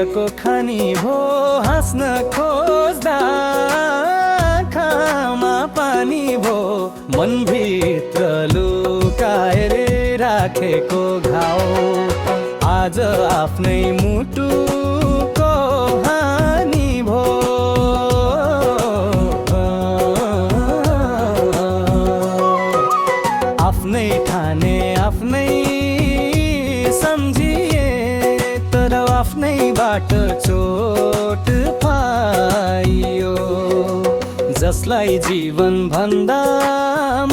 पिरको खानी भो हाँस्न खोज्दा आँखामा पानी भो मनभित्र लुकाएर राखेको घाउ आज आफ्नै मुटुको हानि भो आफ्नै ठाने आफ्नै सम्झिए तर आफ्नैबाट चोट पाइयो जसलाई जीवन भन्दा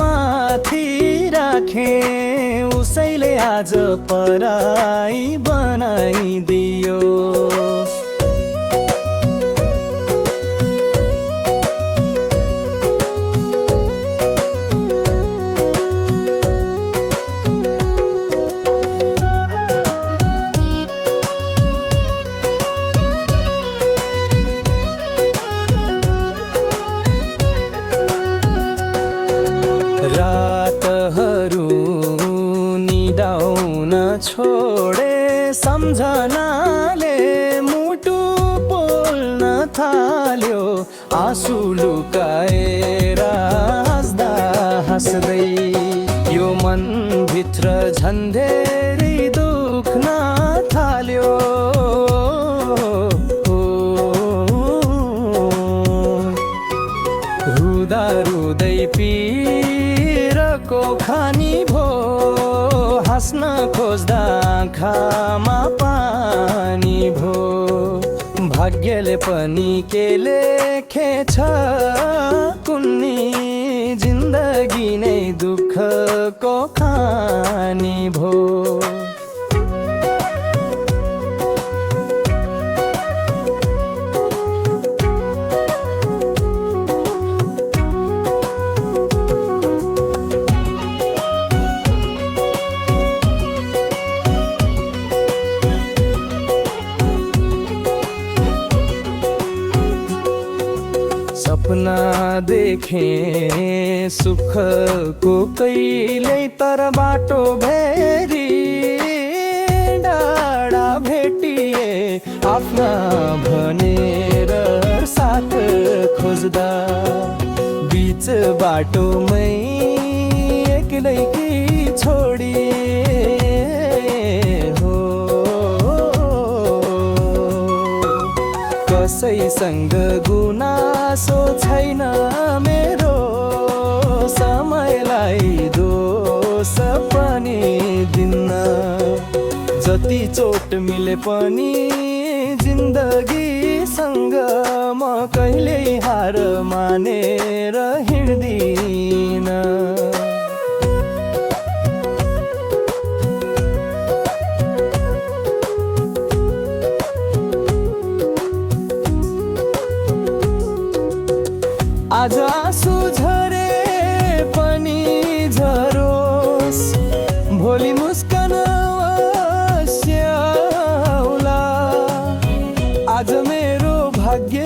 माथि राखे उसैले आज पराई बनाइदियो रातहरू निदाउन छोडे सम्झनाले मुटु पोल्न थाल्यो आँसु लुकाएर हाँस्दा हाँस्दै यो मनभित्र झन्धेरी दुख्न थाल्यो रुँदा रुँदै पिरको खानी भो हाँस्न खोज्दा आँखामा पानी भो भाग्यले पनि के लेखेछ कुन्नी जिन्दगी नै दुःखको खानी भो सपना देखे सुखको कहिल्यै तर बाटो भेरी डाँडा भेटिए आफ्ना भनेर साथ खोज्दा बीच बाटोमै एक्लै छोडिए हो कसैसँग गुनासो छैन मेरो समयलाई दोष पनि दिन्न जति चोट मिले पनि जिन्दगीसँग म कहिल्यै हार मानेर हिँड्दिन आज आँसु झरे पनि झरोस् भोलि मुस्कान अवश्य आउला आज मेरो भाग्य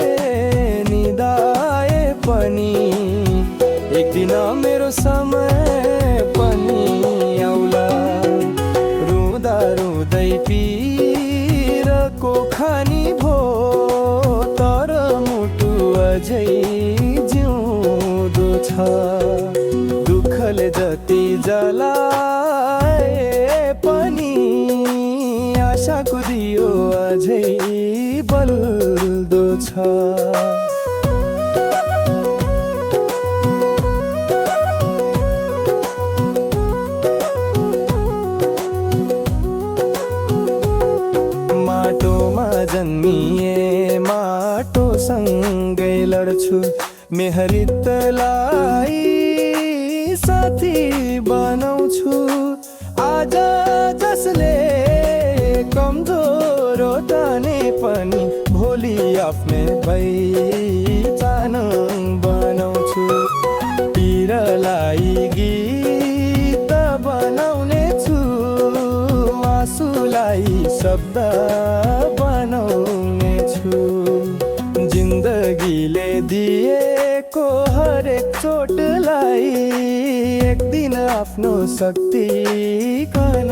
निदाए पनि एक दिन मेरो समय पनि आउला रुँदा रुँदै पिरको खानी भो तर मुटु अझै दुःखले जति जलाए पनि आशाको दियो अझै बल्दो छ माटोमा जन्मिए माटोसँगै लड्छु मेहरितलाई साथी बनाउँछु आज जसले कमजोर ताने पनि भोलि आफ्नै पहिचान बनाउँछु पिरलाई गीत बनाउने छु आँसुलाई शब्द बनाउने छु जिन्दगीले दिएको हरेक चोटलाई एक दिन आफ्नो शक्ति कन